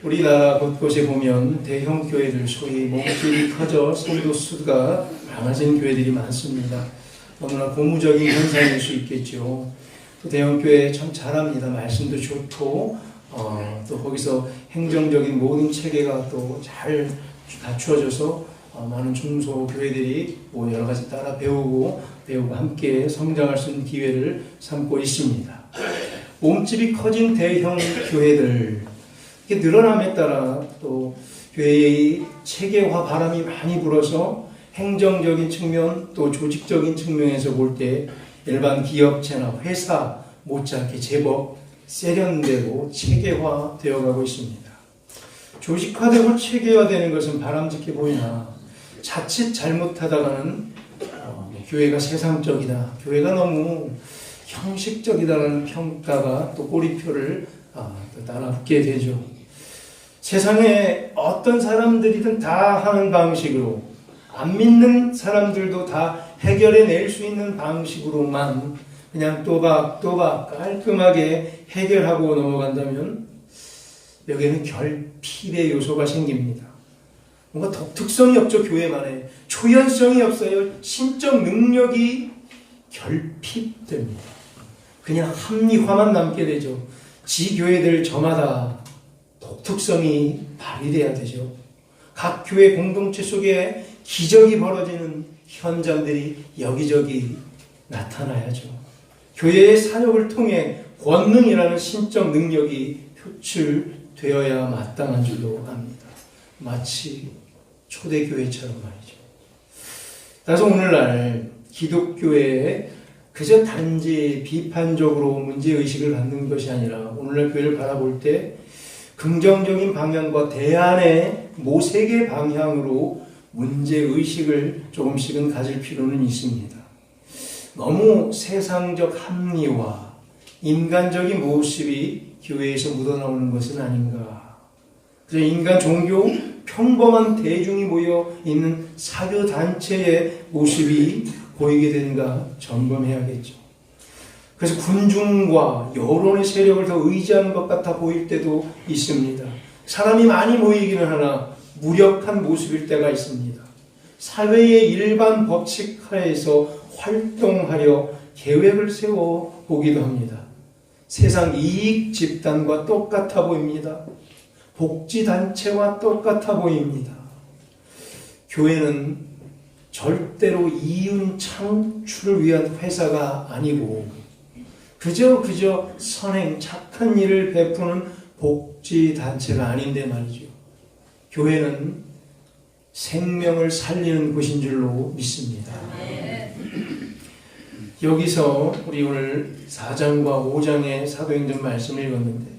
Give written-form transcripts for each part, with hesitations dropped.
우리나라 곳곳에 보면 대형 교회들, 소위 몸집이 커져 성도 수가 많아진 교회들이 많습니다. 너무나 고무적인 현상일 수 있겠죠. 또 대형 교회 참 잘합니다. 말씀도 좋고 또 거기서 행정적인 모든 체계가 또 잘 갖추어져서 많은 중소 교회들이 뭐 여러 가지 따라 배우고 함께 성장할 수 있는 기회를 삼고 있습니다. 몸집이 커진 대형 교회들, 이게 늘어남에 따라 또 교회의 체계화 바람이 많이 불어서 행정적인 측면 또 조직적인 측면에서 볼 때 일반 기업체나 회사 못지않게 제법 세련되고 체계화 되어가고 있습니다. 조직화되고 체계화되는 것은 바람직해 보이나 자칫 잘못하다가는 교회가 세상적이다, 교회가 너무 형식적이다라는 평가가 또 꼬리표를 따라붙게 되죠. 세상에 어떤 사람들이든 다 하는 방식으로, 안 믿는 사람들도 다 해결해낼 수 있는 방식으로만 그냥 또박또박 깔끔하게 해결하고 넘어간다면 여기에는 결핍의 요소가 생깁니다. 뭔가 독특성이 없죠. 교회만에 초연성이 없어요. 신적 능력이 결핍됩니다. 그냥 합리화만 남게 되죠. 지교회들 저마다 독특성이 발휘돼야 되죠. 각 교회 공동체 속에 기적이 벌어지는 현장들이 여기저기 나타나야죠. 교회의 사역을 통해 권능이라는 신적 능력이 표출되어야 마땅한 줄로 압니다. 마치 초대교회처럼 말이죠. 따라서 오늘날 기독교회에 그저 단지 비판적으로 문제의식을 갖는 것이 아니라 오늘날 교회를 바라볼 때 긍정적인 방향과 대안의 모색의 방향으로 문제의식을 조금씩은 가질 필요는 있습니다. 너무 세상적 합리화, 인간적인 모습이 교회에서 묻어나오는 것은 아닌가. 그래서 인간 종교, 평범한 대중이 모여 있는 사교단체의 모습이 보이게 되는가 점검해야겠죠. 그래서 군중과 여론의 세력을 더 의지하는 것 같아 보일 때도 있습니다. 사람이 많이 모이기는 하나 무력한 모습일 때가 있습니다. 사회의 일반 법칙 하에서 활동하려 계획을 세워 보기도 합니다. 세상 이익 집단과 똑같아 보입니다. 복지단체와 똑같아 보입니다. 교회는 절대로 이윤 창출을 위한 회사가 아니고 그저 선행 착한 일을 베푸는 복지단체가 아닌데 말이죠. 교회는 생명을 살리는 곳인 줄로 믿습니다. 여기서 우리 오늘 4장과 5장의 사도행전 말씀을 읽었는데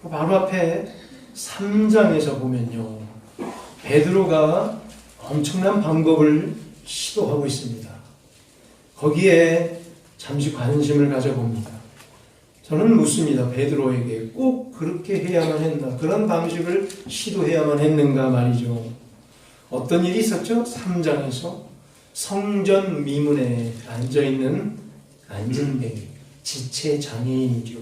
바로 앞에 3장에서 보면요, 베드로가 엄청난 방법을 시도하고 있습니다. 거기에 잠시 관심을 가져봅니다. 저는 묻습니다. 베드로에게 꼭 그렇게 해야만 했나, 그런 방식을 시도해야만 했는가 말이죠. 어떤 일이 있었죠? 3장에서 성전 미문에 앉아있는 안진뱅이, 지체장애인이죠.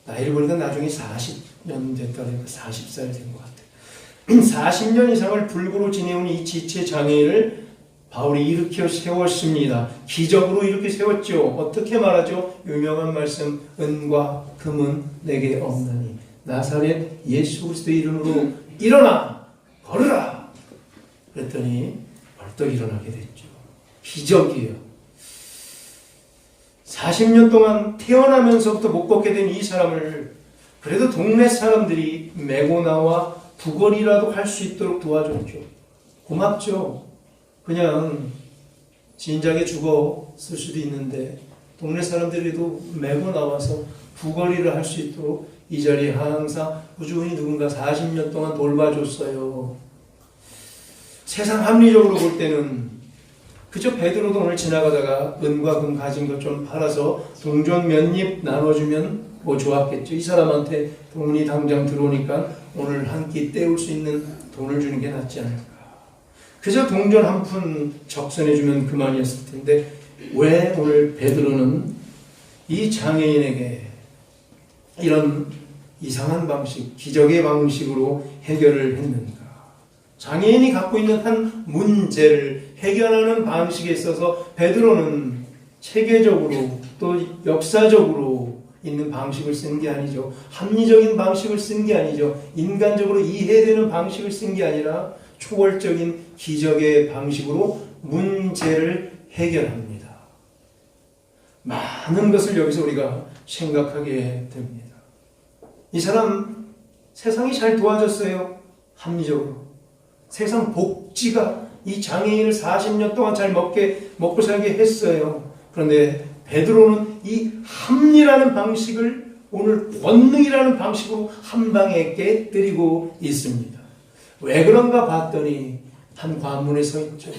나이를 보니까 나중에 40년 됐다니까 40살 된 것 같아요. 40년 이상을 불구로 지내온 이 지체장애인을 바울이 일으켜 세웠습니다. 기적으로 이렇게 세웠죠. 어떻게 말하죠? 유명한 말씀, 은과 금은 내게 없나니 나사렛 예수 그리스도의 이름으로 일어나 걸으라. 그랬더니 벌떡 일어나게 됐죠. 기적이에요. 40년 동안 태어나면서부터 못 걷게 된 이 사람을 그래도 동네 사람들이 메고 나와 부거리라도 할 수 있도록 도와줬죠. 고맙죠. 그냥 진작에 죽었을 수도 있는데 동네 사람들이도 메고 나와서 부거리를 할 수 있도록 이 자리에 항상 꾸준히 누군가 40년 동안 돌봐줬어요. 세상 합리적으로 볼 때는 그저 베드로도 오늘 지나가다가 은과 금 가진 것 좀 팔아서 동전 몇 입 나눠주면 뭐 좋았겠죠. 이 사람한테 돈이 당장 들어오니까 오늘 한 끼 때울 수 있는 돈을 주는 게 낫지 않을까. 그저 동전 한 푼 적선해주면 그만이었을 텐데 왜 오늘 베드로는 이 장애인에게 이런 이상한 방식, 기적의 방식으로 해결을 했는가? 장애인이 갖고 있는 한 문제를 해결하는 방식에 있어서 베드로는 체계적으로 또 역사적으로 있는 방식을 쓴 게 아니죠. 합리적인 방식을 쓴 게 아니죠. 인간적으로 이해되는 방식을 쓴 게 아니라 초월적인 기적의 방식으로 문제를 해결합니다. 많은 것을 여기서 우리가 생각하게 됩니다. 이 사람 세상이 잘 도와줬어요. 합리적으로. 세상 복지가 이 장애인을 40년 동안 잘 먹고 살게 했어요. 그런데 베드로는 이 합리라는 방식을 오늘 권능이라는 방식으로 한 방에 깨뜨리고 있습니다. 왜 그런가 봤더니 한 관문에 서 있죠.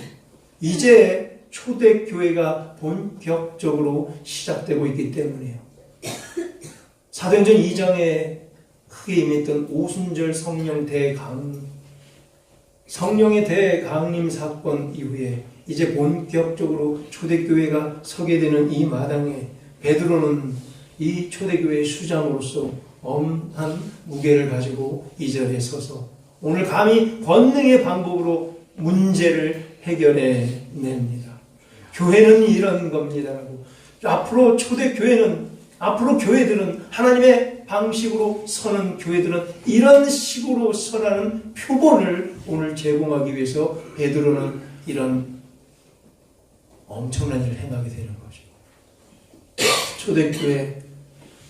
이제 초대교회가 본격적으로 시작되고 있기 때문이에요. 사도행전 2장에 크게 임했던 오순절 성령의 대강림 사건 이후에 이제 본격적으로 초대교회가 서게 되는 이 마당에 베드로는 이 초대교회의 수장으로서 엄한 무게를 가지고 이 자리에 서서 오늘 감히 권능의 방법으로 문제를 해결해 냅니다. 교회는 이런 겁니다라고. 앞으로 교회들은 하나님의 방식으로 서는 교회들은 이런 식으로 서라는 표본을 오늘 제공하기 위해서 베드로는 이런 엄청난 일을 행하게 되는 거죠. 초대교회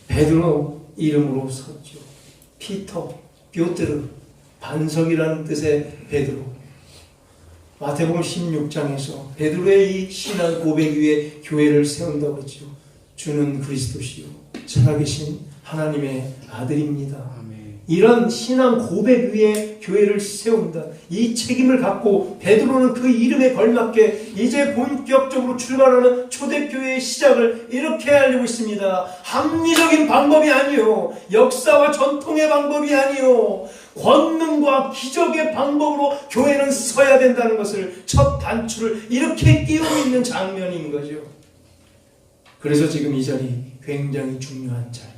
베드로 이름으로 섰죠. 피터, 뾰트르, 반석이라는 뜻의 베드로. 마태복음 16장에서 베드로의 이 신앙 고백 위에 교회를 세운다고 했죠. 주는 그리스도시요 살아계신 하나님의 아들입니다. 아멘. 이런 신앙 고백 위에 교회를 세운다. 이 책임을 갖고 베드로는 그 이름에 걸맞게 이제 본격적으로 출발하는 초대교회의 시작을 이렇게 알리고 있습니다. 합리적인 방법이 아니요, 역사와 전통의 방법이 아니요, 권능과 기적의 방법으로 교회는 서야 된다는 것을 첫 단추를 이렇게 끼우고 있는 장면인 거죠. 그래서 지금 이 자리 굉장히 중요한 자리,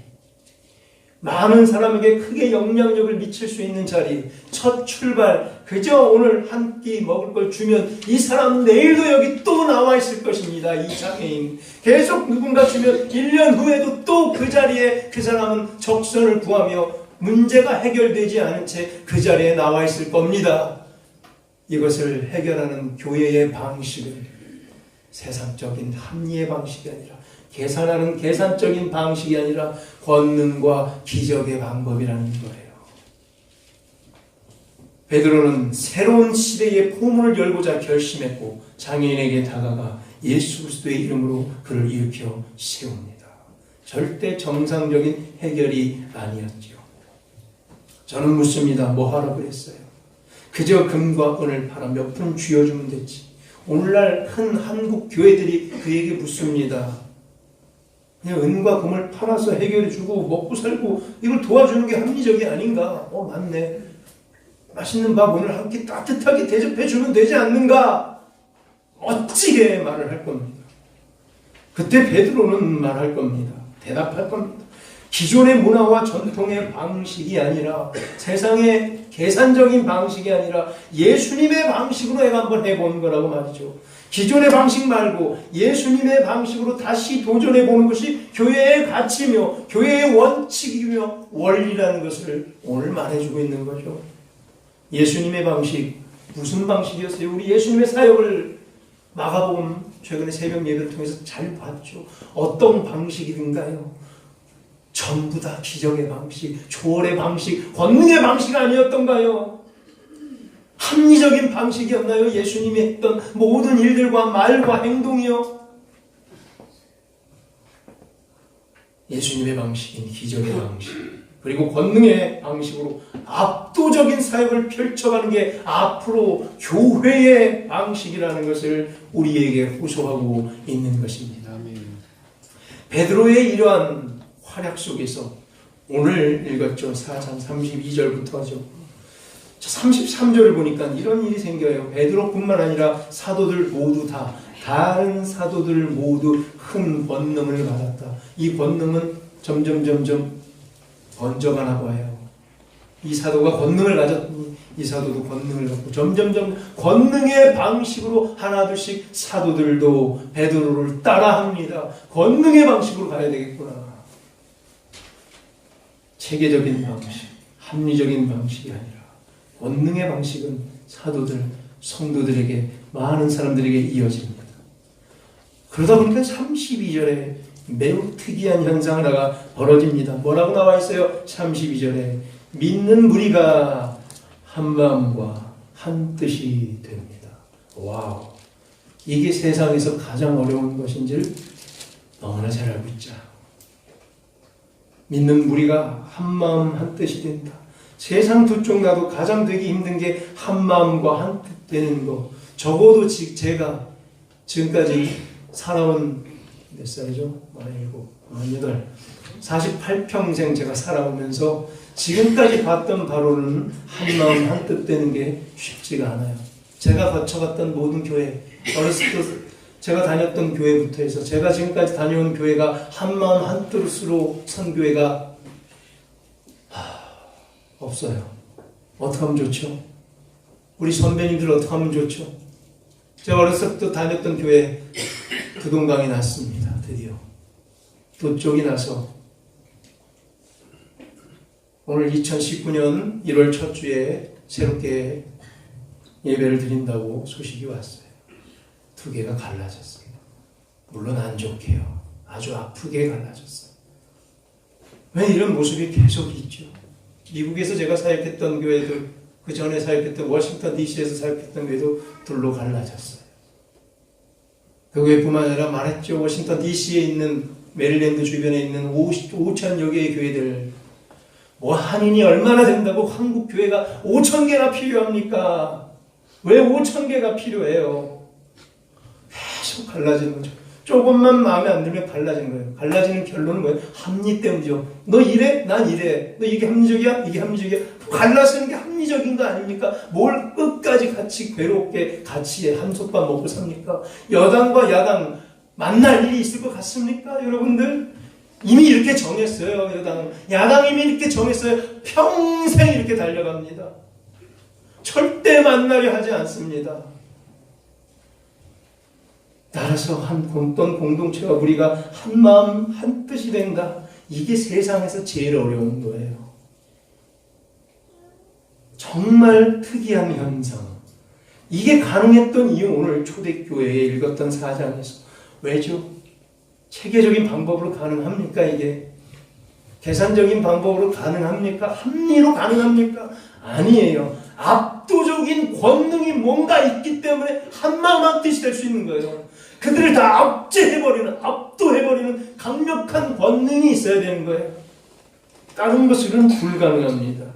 많은 사람에게 크게 영향력을 미칠 수 있는 자리, 첫 출발, 그저 오늘 한 끼 먹을 걸 주면 이 사람 내일도 여기 또 나와 있을 것입니다. 이 장애인 계속 누군가 주면 1년 후에도 또 그 자리에 그 사람은 적선을 구하며 문제가 해결되지 않은 채 그 자리에 나와 있을 겁니다. 이것을 해결하는 교회의 방식은 세상적인 합리의 방식이 아니라, 계산하는 계산적인 방식이 아니라 권능과 기적의 방법이라는 거예요. 베드로는 새로운 시대의 포문을 열고자 결심했고 장애인에게 다가가 예수 그리스도의 이름으로 그를 일으켜 세웁니다. 절대 정상적인 해결이 아니었죠. 저는 묻습니다. 뭐 하라고 그랬어요? 그저 금과 은을 팔아 몇 푼 쥐어주면 됐지. 오늘날 큰 한국 교회들이 그에게 묻습니다. 그냥 은과 금을 팔아서 해결해주고 먹고 살고 이걸 도와주는 게 합리적이 아닌가? 맞네. 맛있는 밥 오늘 한 끼 따뜻하게 대접해주면 되지 않는가? 멋지게 말을 할 겁니다. 그때 베드로는 말할 겁니다. 대답할 겁니다. 기존의 문화와 전통의 방식이 아니라, 세상의 계산적인 방식이 아니라 예수님의 방식으로 내가 한번 해본 거라고 말이죠. 기존의 방식 말고 예수님의 방식으로 다시 도전해보는 것이 교회의 가치며 교회의 원칙이며 원리라는 것을 오늘 말해주고 있는 거죠. 예수님의 방식, 무슨 방식이었어요? 우리 예수님의 사역을 마가복음 최근에 새벽 예배를 통해서 잘 봤죠. 어떤 방식이든가요, 전부 다 기적의 방식, 초월의 방식, 권능의 방식 아니었던가요? 합리적인 방식이었나요? 예수님이 했던 모든 일들과 말과 행동이요? 예수님의 방식인 기적의 방식, 그리고 권능의 방식으로 압도적인 사역을 펼쳐가는 게 앞으로 교회의 방식이라는 것을 우리에게 호소하고 있는 것입니다. 베드로의 이러한 활약 속에서 오늘 읽었죠. 4장 32절부터죠. 33절을 보니까 이런 일이 생겨요. 베드로뿐만 아니라 사도들 모두 다, 다른 사도들 모두 큰 권능을 받았다. 이 권능은 점점 번져가나 봐요. 이 사도가 권능을 가졌더니 이 사도도 권능을 갖고 점점점 권능의 방식으로 하나둘씩 사도들도 베드로를 따라합니다. 권능의 방식으로 가야 되겠구나. 체계적인 방식, 합리적인 방식이 아니라 권능의 방식은 사도들, 성도들에게, 많은 사람들에게 이어집니다. 그러다 보니까 32절에 매우 특이한 현상 하나가 벌어집니다. 뭐라고 나와 있어요? 32절에 믿는 무리가 한 마음과 한 뜻이 됩니다. 와우! 이게 세상에서 가장 어려운 것인지를 너무나 잘 알고 있죠. 믿는 무리가 한 마음 한 뜻이 된다. 세상 두 쪽 나도 가장 되기 힘든 게 한 마음과 한 뜻 되는 거. 적어도 제가 지금까지 살아온 몇 살이죠? 47, 48평생 제가 살아오면서 지금까지 봤던 바로는 한 마음 한 뜻 되는 게 쉽지가 않아요. 제가 거쳐갔던 모든 교회, 어렸을 때 제가 다녔던 교회부터 해서 제가 지금까지 다녀온 교회가 한 마음 한 뜻으로 선 교회가 없어요. 어떻게 하면 좋죠? 우리 선배님들 어떻게 하면 좋죠? 제가 어렸을 때 다녔던 교회 두동강이 났습니다. 드디어 도쪽이 나서 오늘 2019년 1월 첫 주에 새롭게 예배를 드린다고 소식이 왔어요. 두 개가 갈라졌어요. 물론 안 좋게요. 아주 아프게 갈라졌어요. 왜 이런 모습이 계속 있죠? 미국에서 제가 사역했던 교회들, 그 전에 사역했던 워싱턴 DC에서 사역했던 교회도 둘로 갈라졌어요. 그 교회뿐만 아니라 말했죠. 워싱턴 DC에 있는 메릴랜드 주변에 있는 5천여 개의 교회들, 뭐 한인이 얼마나 된다고 한국 교회가 5천 개나 필요합니까? 왜 5천 개가 필요해요? 계속 갈라지는 거죠. 조금만 마음에 안 들면 갈라지는 거예요. 갈라지는 결론은 뭐예요? 합리 때문이죠. 너 이래? 난 이래. 너 이게 합리적이야? 이게 합리적이야? 갈라서는 게 합리적인 거 아닙니까? 뭘 끝까지 같이 괴롭게 같이 한솥밥 먹고 삽니까? 여당과 야당 만날 일이 있을 것 같습니까? 여러분들? 이미 이렇게 정했어요. 여당. 야당 이미 이렇게 정했어요. 평생 이렇게 달려갑니다. 절대 만나려 하지 않습니다. 따라서 어떤 공동체와 우리가 한 마음 한 뜻이 된다. 이게 세상에서 제일 어려운 거예요. 정말 특이한 현상. 이게 가능했던 이유 오늘 초대교회에 읽었던 4장에서. 왜죠? 체계적인 방법으로 가능합니까 이게? 계산적인 방법으로 가능합니까? 합리로 가능합니까? 아니에요. 압도적인 권능이 뭔가 있기 때문에 한마음 한 뜻이 될 수 있는 거예요. 그들을 다 압제해버리는, 압도해버리는 강력한 권능이 있어야 되는 거예요. 다른 것은 불가능합니다.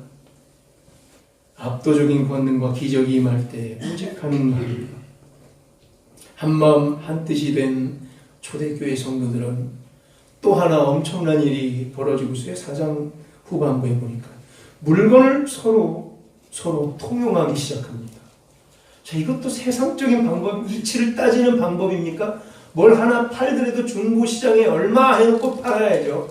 압도적인 권능과 기적이 임할 때 오직 가능합니다. 한마음 한뜻이 된 초대교회 성도들은 또 하나 엄청난 일이 벌어지고 있어요. 4장 후반부에 보니까 물건을 서로 통용하기 시작합니다. 자, 이것도 세상적인 방법, 이치를 따지는 방법입니까? 뭘 하나 팔더라도 중고시장에 얼마 해놓고 팔아야죠.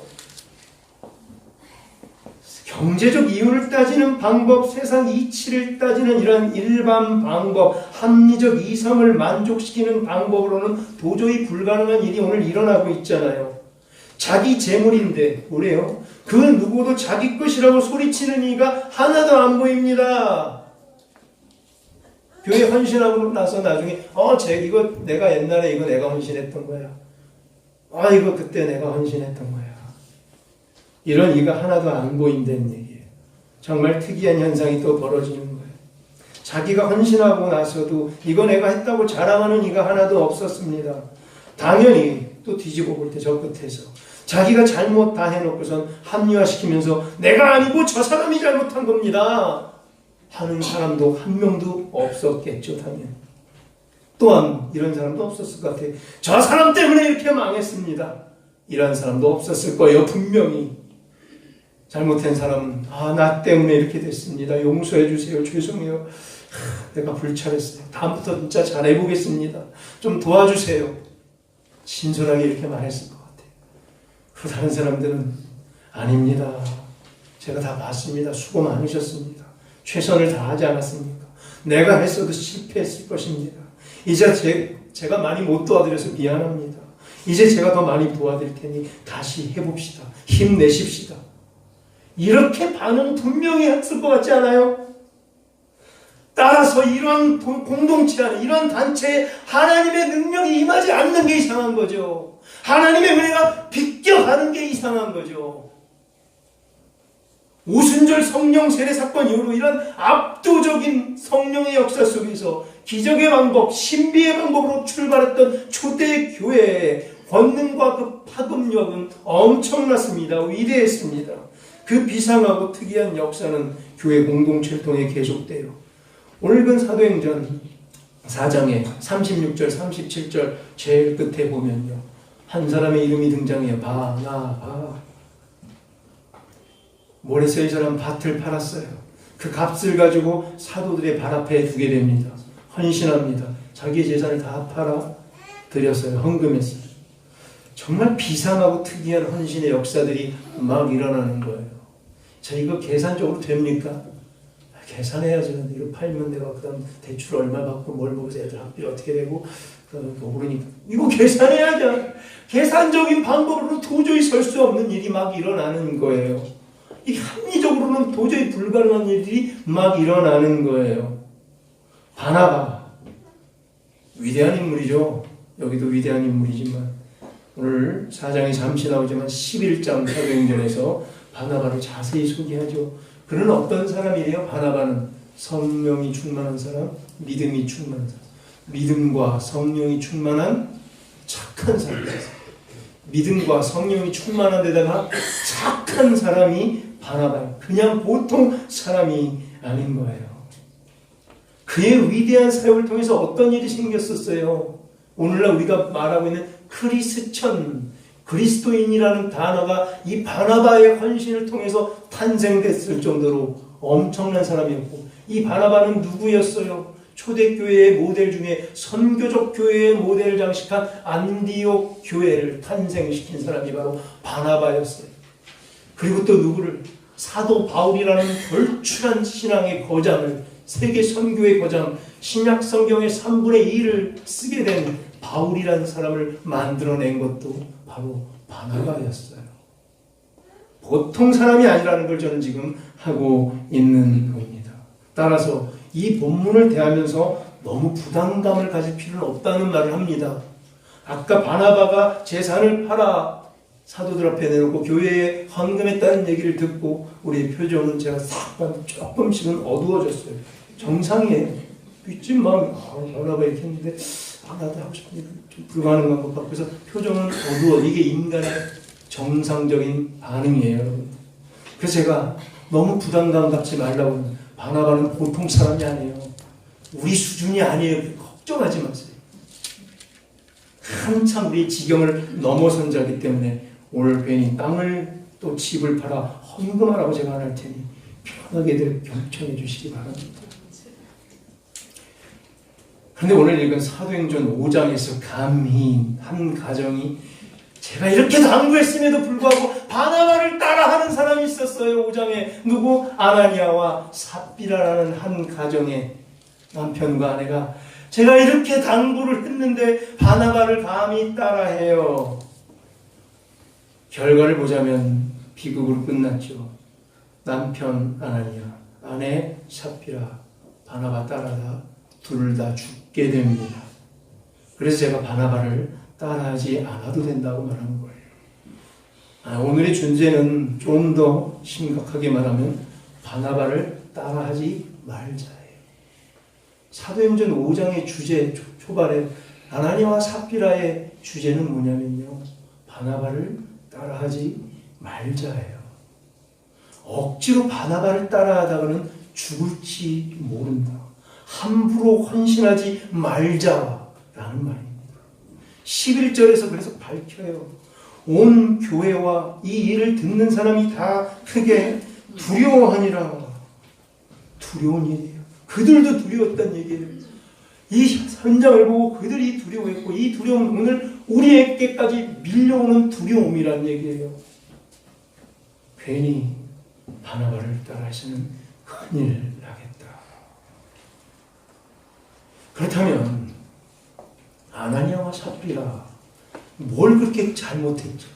경제적 이유를 따지는 방법, 세상 이치를 따지는 이런 일반 방법, 합리적 이성을 만족시키는 방법으로는 도저히 불가능한 일이 오늘 일어나고 있잖아요. 자기 재물인데 뭐래요? 그 누구도 자기 것이라고 소리치는 이가 하나도 안 보입니다. 교회 헌신하고 나서 나중에 이거 내가 옛날에 이거 내가 헌신했던 거야. 이거 그때 내가 헌신했던 거야. 이런 이가 하나도 안 보인다는 얘기예요. 정말 특이한 현상이 또 벌어지는 거예요. 자기가 헌신하고 나서도 이거 내가 했다고 자랑하는 이가 하나도 없었습니다. 당연히 또 뒤집어 볼 때 저 끝에서 자기가 잘못 다 해놓고선 합리화시키면서 내가 아니고 저 사람이 잘못한 겁니다 하는 사람도 한 명도 없었겠죠. 당연히. 또한 이런 사람도 없었을 것 같아요. 저 사람 때문에 이렇게 망했습니다. 이런 사람도 없었을 거예요. 분명히. 잘못한 사람은 나 때문에 이렇게 됐습니다. 용서해 주세요. 죄송해요. 내가 불찰했어요. 다음부터 진짜 잘해보겠습니다. 좀 도와주세요. 진솔하게 이렇게 말했을 것 같아요. 그리고 다른 사람들은 아닙니다. 제가 다 봤습니다. 수고 많으셨습니다. 최선을 다하지 않았습니까? 내가 했어도 실패했을 것입니다. 이제 제가 많이 못 도와드려서 미안합니다. 이제 제가 더 많이 도와드릴 테니 다시 해봅시다. 힘내십시다. 이렇게 반응 분명히 했을 것 같지 않아요? 따라서 이런 공동체 안에, 이런 단체에 하나님의 능력이 임하지 않는 게 이상한 거죠. 하나님의 은혜가 비껴가는 게 이상한 거죠. 오순절 성령 세례 사건 이후로 이런 압도적인 성령의 역사 속에서 기적의 방법, 신비의 방법으로 출발했던 초대 교회의 권능과 그 파급력은 엄청났습니다. 위대했습니다. 그 비상하고 특이한 역사는 교회 공동체를 통해 계속돼요. 오늘 본 사도행전 4장의 36절, 37절 제일 끝에 보면요. 한 사람의 이름이 등장해요. 바나바. 모래서 이 사람 밭을 팔았어요. 그 값을 가지고 사도들의 발 앞에 두게 됩니다. 헌신합니다. 자기 재산을 다 팔아 드렸어요. 헌금했어요. 정말 비상하고 특이한 헌신의 역사들이 막 일어나는 거예요. 자, 이거 계산적으로 됩니까? 계산해야죠. 이거 팔면 내가 그다음 대출 얼마 받고 뭘 먹어서 애들 학비 어떻게 되고 그러니까 이거 계산해야죠. 계산적인 방법으로 도저히 설 수 없는 일이 막 일어나는 거예요. 이 합리적으로는 도저히 불가능한 일들이 막 일어나는 거예요. 바나바 위대한 인물이죠. 여기도 위대한 인물이지만 오늘 4장에 잠시 나오지만 11장 사도행전에서 바나바를 자세히 소개하죠. 그는 어떤 사람이에요? 바나바는 성령이 충만한 사람, 믿음이 충만한 사람. 믿음과 성령이 충만한 착한 사람이에요. 믿음과 성령이 충만한 데다가 착한 사람이 바나바예요. 그냥 보통 사람이 아닌 거예요. 그의 위대한 사역을 통해서 어떤 일이 생겼었어요? 오늘날 우리가 말하고 있는 크리스천, 그리스도인이라는 단어가 이 바나바의 헌신을 통해서 탄생됐을 정도로 엄청난 사람이었고, 이 바나바는 누구였어요? 초대교회의 모델 중에 선교적 교회의 모델을 장식한 안디옥 교회를 탄생시킨 사람이 바로 바나바였어요. 그리고 또 누구를? 사도 바울이라는 걸출한 신앙의 거장을, 세계 선교의 거장, 신약 성경의 3분의 2를 쓰게 된 바울이라는 사람을 만들어낸 것도 바로 바나바였어요. 보통 사람이 아니라는 걸 저는 지금 하고 있는 겁니다. 따라서 이 본문을 대하면서 너무 부담감을 가질 필요는 없다는 말을 합니다. 아까 바나바가 재산을 팔아 사도들 앞에 내놓고 교회에 헌금했다는 얘기를 듣고 우리의 표정은 제가 싹 조금씩은 어두워졌어요. 정상이에요. 빚진 마음이 바나바 이렇게 했는데 나도 하고 싶은데 좀 불가능한 것 같고 그래서 표정은 어두워. 이게 인간의 정상적인 반응이에요, 여러분. 그래서 제가 너무 부담감 갖지 말라고. 바나바는 보통 사람이 아니에요. 우리 수준이 아니에요. 걱정하지 마세요. 한참 우리의 지경을 넘어선 자이기 때문에 오늘 괜히 땅을 또 집을 팔아 헌금하라고 제가 안 할 테니 편하게들 경청해 주시기 바랍니다. 그런데 오늘 읽은 사도행전 5장에서 감히 한 가정이 제가 이렇게 당부했음에도 불구하고 바나바를 따라하는 사람이 있었어요. 5장에 누구? 아나니아와 삽비라라는 한 가정의 남편과 아내가 제가 이렇게 당부를 했는데 바나바를 감히 따라해요. 결과를 보자면 비극으로 끝났죠. 남편 아나니아, 아내 삽비라, 바나바 따라다 둘 다 죽게 됩니다. 그래서 제가 바나바를 따라하지 않아도 된다고 말하는 거예요. 오늘의 준제는 좀 더 심각하게 말하면 바나바를 따라하지 말자예요. 사도행전 5장의 주제 초반에 아나니아와 삽비라의 주제는 뭐냐면요. 바나바를 따라하지 말자예요. 억지로 바나바를 따라하다가는 죽을지 모른다. 함부로 헌신하지 말자라는 말입니다. 11절에서 그래서 밝혀요. 온 교회와 이 일을 듣는 사람이 다 크게 두려워하니라. 두려운 일이에요. 그들도 두려웠다는 얘기예요. 이 현장을 보고 그들이 두려워했고 이 두려움은 오늘 우리에게까지 밀려오는 두려움이란 얘기예요. 괜히 바나바를 따라서는 큰일 나겠다. 그렇다면 아나니아와 삽비라 뭘 그렇게 잘못했죠?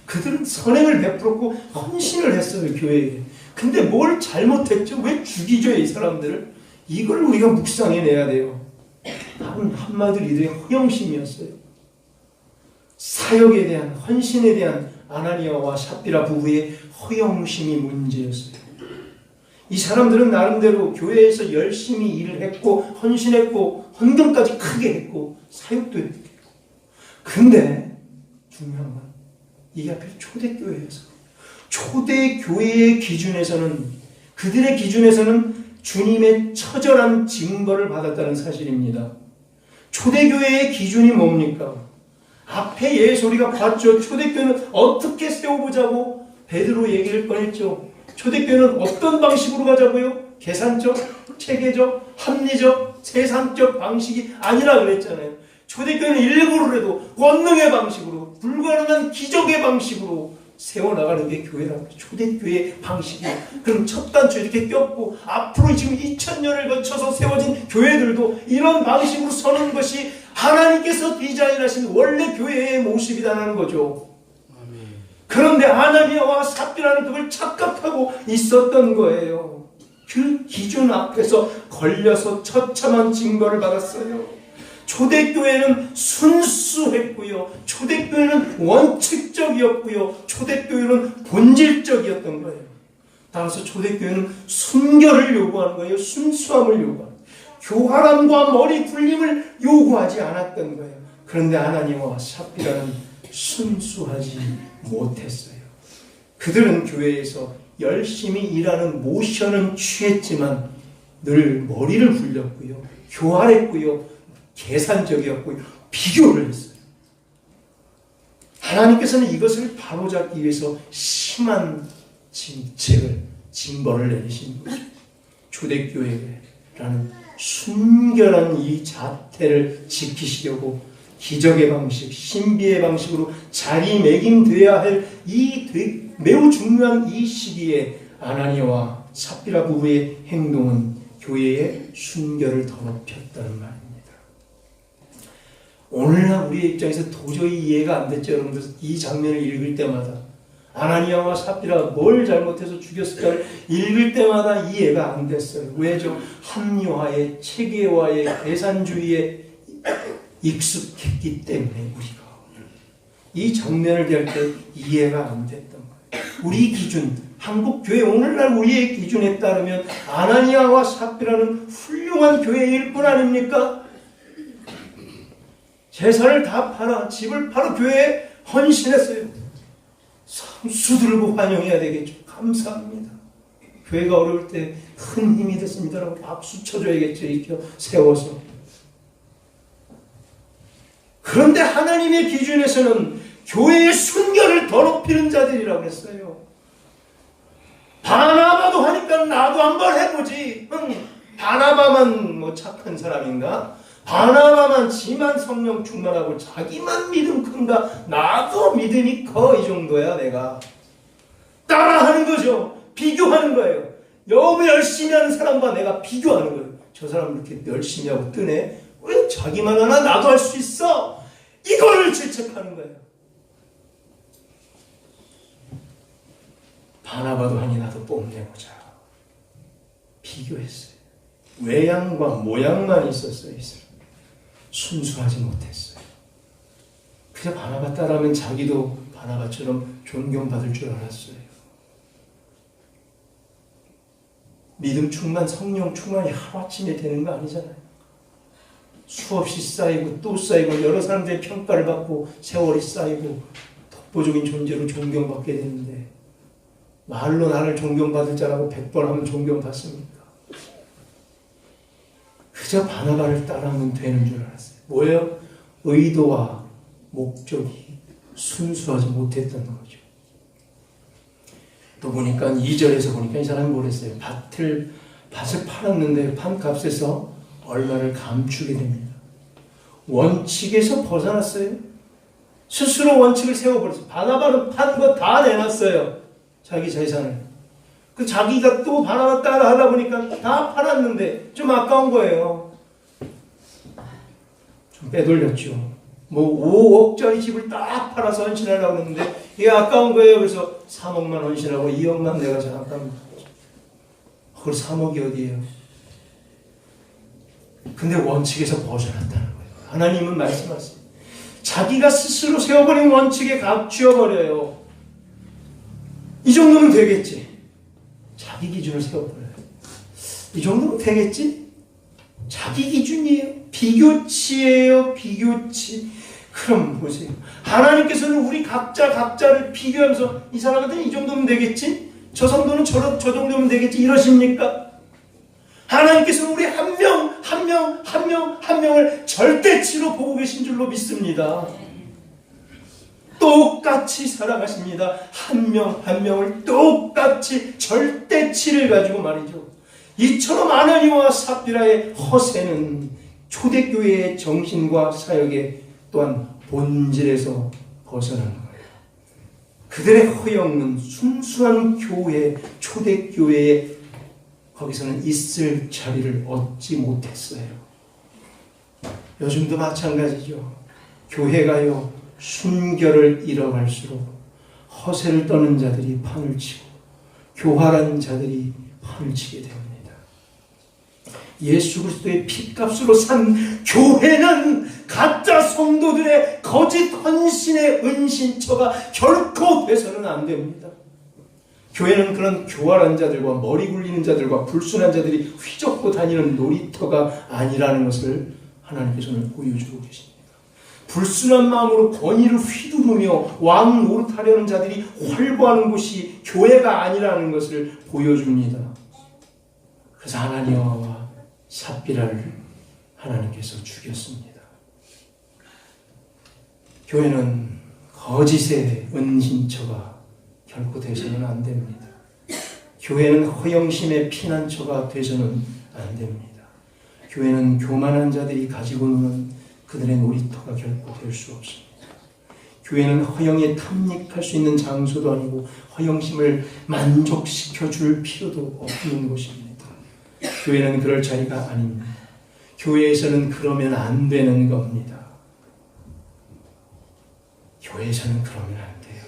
그들은 선행을 베풀었고 헌신을 했어요, 교회에. 근데 뭘 잘못했죠? 왜 죽이죠, 이 사람들을? 이걸 우리가 묵상해내야 돼요. 한마디로 이들의 허영심이었어요. 사역에 대한, 헌신에 대한 아나니아와 삽비라 부부의 허영심이 문제였어요. 이 사람들은 나름대로 교회에서 열심히 일을 했고, 헌신했고, 헌금까지 크게 했고, 사역도 했고. 근데 중요한 건 이게 하필 초대교회에서, 초대교회의 기준에서는, 그들의 기준에서는 주님의 처절한 징벌을 받았다는 사실입니다. 초대교회의 기준이 뭡니까? 앞에 예수 우리가 봤죠. 초대교회는 어떻게 세워보자고 베드로 얘기를 꺼냈죠. 초대교회는 어떤 방식으로 가자고요? 계산적, 체계적, 합리적, 세상적 방식이 아니라 그랬잖아요. 초대교회는 일부러라도 권능의 방식으로, 불가능한 기적의 방식으로 세워나가는 게 교회라고. 초대교회의 방식이에요. 그럼 첫 단추 이렇게 꼈고 앞으로 지금 2000년을 거쳐서 세워진 교회들도 이런 방식으로 서는 것이 하나님께서 디자인하신 원래 교회의 모습이라는 거죠. 그런데 아나니아와 삽비라는 그걸 착각하고 있었던 거예요. 그 기준 앞에서 걸려서 처참한 징벌을 받았어요. 초대교회는 순수했고요. 초대교회는 원칙적이었고요. 초대교회는 본질적이었던 거예요. 따라서 초대교회는 순결을 요구하는 거예요. 순수함을 요구하는 거예요. 교활함과 머리 굴림을 요구하지 않았던 거예요. 그런데 아나니아와 삽비라는 순수하지 못했어요. 그들은 교회에서 열심히 일하는 모션은 취했지만 늘 머리를 굴렸고요. 교활했고요. 계산적이었고요. 비교를 했어요. 하나님께서는 이것을 바로잡기 위해서 심한 징벌을 내리신 거죠. 초대교회라는 순결한 이 자태를 지키시려고 기적의 방식, 신비의 방식으로 자리매김돼야 할 이 매우 중요한 이 시기에 아나니아와 삽비라 부부의 행동은 교회의 순결을 더럽혔다는 말입니다. 오늘날 우리의 입장에서 도저히 이해가 안 됐죠. 여러분들 이 장면을 읽을 때마다 아나니아와 삽비라가 뭘 잘못해서 죽였을까를 읽을 때마다 이해가 안 됐어요. 왜죠? 합리화에, 체계화에, 계산주의에 익숙했기 때문에 우리가 이 장면을 대할 때 이해가 안 됐던 거예요. 우리 기준, 한국교회 오늘날 우리의 기준에 따르면 아나니아와 삽비라는 훌륭한 교회일 뿐 아닙니까? 재산을 다 팔아, 집을 팔아 교회에 헌신했어요. 상수 들고 환영해야 되겠죠. 감사합니다. 교회가 어려울 때 큰 힘이 됐습니다라고 박수 쳐줘야겠죠. 이렇게 세워서. 그런데 하나님의 기준에서는 교회의 순결을 더럽히는 자들이라고 했어요. 바나바도 하니까 나도 한번 해보지. 바나바만 뭐 착한 사람인가? 바나바만 지만 성령 충만하고 자기만 믿음 큰가? 나도 믿음이 커. 이 정도야 내가. 따라하는 거죠. 비교하는 거예요. 너무 열심히 하는 사람과 내가 비교하는 거예요. 저 사람 이렇게 열심히 하고 뜨네. 왜 자기만 하나 나도 할 수 있어? 이거를 질책하는 거예요. 바나바도 하니 나도 뽐내보자. 비교했어요. 외양과 모양만 있었어요. 순수하지 못했어요. 그저 바나바 따라하면 자기도 바나바처럼 존경받을 줄 알았어요. 믿음 충만, 성령 충만이 하루아침에 되는 거 아니잖아요. 수없이 쌓이고 또 쌓이고 여러 사람들의 평가를 받고 세월이 쌓이고 독보적인 존재로 존경받게 되는데 말로 나를 존경받을 자라고 100번 하면 존경받습니까? 그저 바나바를 따라하면 되는 줄 알았어요. 뭐예요? 의도와 목적이 순수하지 못했던 거죠. 또 보니까 2절에서 보니까 이 사람이 뭐랬어요? 밭을 팔았는데 판값에서 얼마를 감추게 됩니다. 원칙에서 벗어났어요. 스스로 원칙을 세워버렸어요. 바나바는 판 거 다 내놨어요. 자기 재산을. 그 자기가 또 바나바 따라 하다 보니까 다 팔았는데 좀 아까운 거예요. 좀 빼돌렸죠. 뭐 5억짜리 집을 딱 팔아서 헌신하려고 했는데 이게 아까운 거예요. 그래서 3억만 헌신하고 2억만 내가 잠깐. 그걸 3억이 어디예요? 근데 원칙에서 벗어났다는 거예요. 하나님은 말씀하세요. 자기가 스스로 세워버린 원칙에 갇혀버려요. 이 정도면 되겠지. 자기 기준을 세워버려요. 이 정도면 되겠지? 자기 기준이에요. 비교치예요. 비교치. 그럼 보세요. 하나님께서는 우리 각자를 비교하면서 이 사람한테는 이 정도면 되겠지? 저 성도는 저 정도면 되겠지? 이러십니까? 하나님께서는 우리 한 명을 절대치로 보고 계신 줄로 믿습니다. 똑같이 살아가십니다. 한 명을 똑같이 절대치를 가지고 말이죠. 이처럼 아나니와 삽비라의 허세는 초대교회의 정신과 사역의 또한 본질에서 벗어나는 거예요. 그들의 허영은 순수한 교회, 초대교회에 거기서는 있을 자리를 얻지 못했어요. 요즘도 마찬가지죠. 교회가요, 순결을 잃어갈수록 허세를 떠는 자들이 판을 치고 교활한 자들이 판을 치게 됩니다. 예수 그리스도의 핏값으로 산 교회는 가짜 성도들의 거짓 헌신의 은신처가 결코 돼서는 안 됩니다. 교회는 그런 교활한 자들과 머리 굴리는 자들과 불순한 자들이 휘젓고 다니는 놀이터가 아니라는 것을 하나님께서는 보여주고 계십니다. 불순한 마음으로 권위를 휘두르며 왕 노릇하려는 자들이 활보하는 곳이 교회가 아니라는 것을 보여줍니다. 그래서 아나니아와 삽비라를 하나님께서 죽였습니다. 교회는 거짓의 은신처가 결코 되서는 안 됩니다. 교회는 허영심의 피난처가 되서는 안 됩니다. 교회는 교만한 자들이 가지고 노는 그들의 놀이터가 결코 될 수 없습니다. 교회는 허영에 탐닉할 수 있는 장소도 아니고 허영심을 만족시켜 줄 필요도 없는 곳입니다. 교회는 그럴 자리가 아닙니다. 교회에서는 그러면 안 되는 겁니다. 교회에서는 그러면 안 돼요.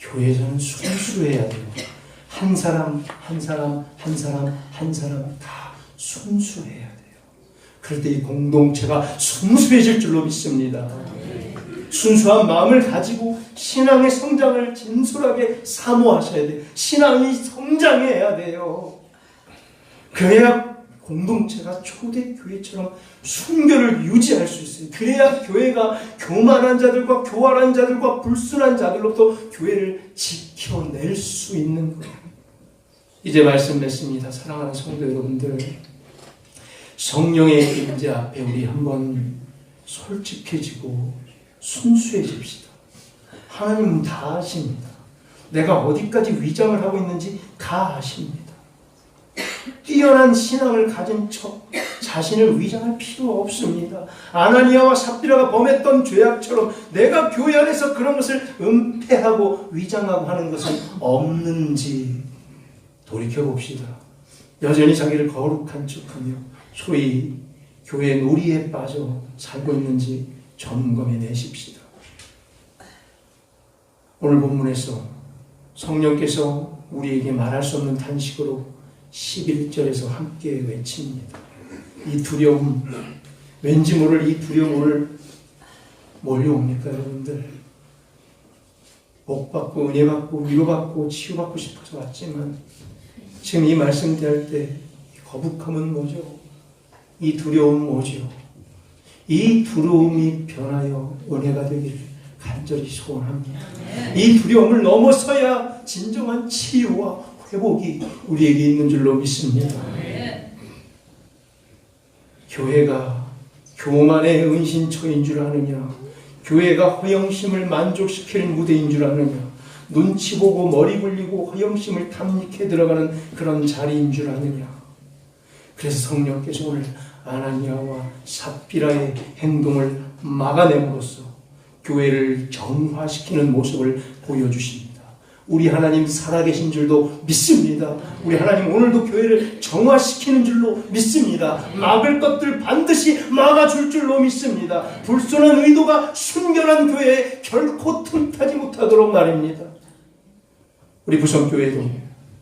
교회에서는 순수해야 돼요. 한 사람 다 순수해야 돼요. 그럴 때 이 공동체가 순수해질 줄로 믿습니다. 순수한 마음을 가지고 신앙의 성장을 진솔하게 사모하셔야 돼요. 신앙이 성장해야 돼요. 그래야 공동체가 초대교회처럼 순결을 유지할 수 있어요. 그래야 교회가 교만한 자들과 교활한 자들과 불순한 자들로부터 교회를 지켜낼 수 있는 거예요. 이제 말씀 맺습니다. 사랑하는 성도 여러분들, 성령의 임재 앞에 우리 한번 솔직해지고 순수해집시다. 하나님은 다 아십니다. 내가 어디까지 위장을 하고 있는지 다 아십니다. 뛰어난 신앙을 가진 척 자신을 위장할 필요 없습니다. 아나니아와 삽비라가 범했던 죄악처럼 내가 교회 안에서 그런 것을 은폐하고 위장하고 하는 것은 없는지 돌이켜봅시다. 여전히 자기를 거룩한 척하며 소위 교회 놀이에 빠져 살고 있는지 점검해 내십시다. 오늘 본문에서 성령께서 우리에게 말할 수 없는 탄식으로 11절에서 함께 외칩니다. 이 두려움, 왠지 모를 이 두려움 오늘 몰려옵니까 여러분들? 복받고 은혜받고 위로받고 치유받고 싶어서 왔지만 지금 이 말씀 대할 때 거북함은 뭐죠? 이 두려움은 뭐죠? 이 두려움이 변하여 은혜가 되기를 간절히 소원합니다. 이 두려움을 넘어서야 진정한 치유와 회복이 우리에게 있는 줄로 믿습니다. 교회가 교만의 은신처인 줄 아느냐? 교회가 허영심을 만족시킬 무대인 줄 아느냐? 눈치 보고 머리 굴리고 허영심을 탐닉해 들어가는 그런 자리인 줄 아느냐? 그래서 성령께서 오늘 아나니아와 삽비라의 행동을 막아냄으로써 교회를 정화시키는 모습을 보여주십니다. 우리 하나님 살아계신 줄도 믿습니다. 우리 하나님 오늘도 교회를 정화시키는 줄로 믿습니다. 막을 것들 반드시 막아줄 줄로 믿습니다. 불순한 의도가 순결한 교회에 결코 틈타지 못하도록 말입니다. 우리 부성교회도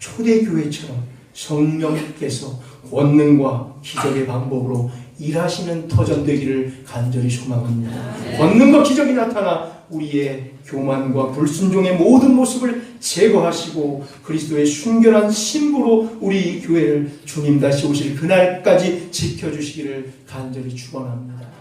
초대교회처럼 성령께서 권능과 기적의 방법으로 일하시는 터전되기를 간절히 소망합니다. 권능과 기적이 나타나 우리의 교만과 불순종의 모든 모습을 제거하시고 그리스도의 순결한 신부로 우리 교회를 주님 다시 오실 그날까지 지켜주시기를 간절히 축원합니다.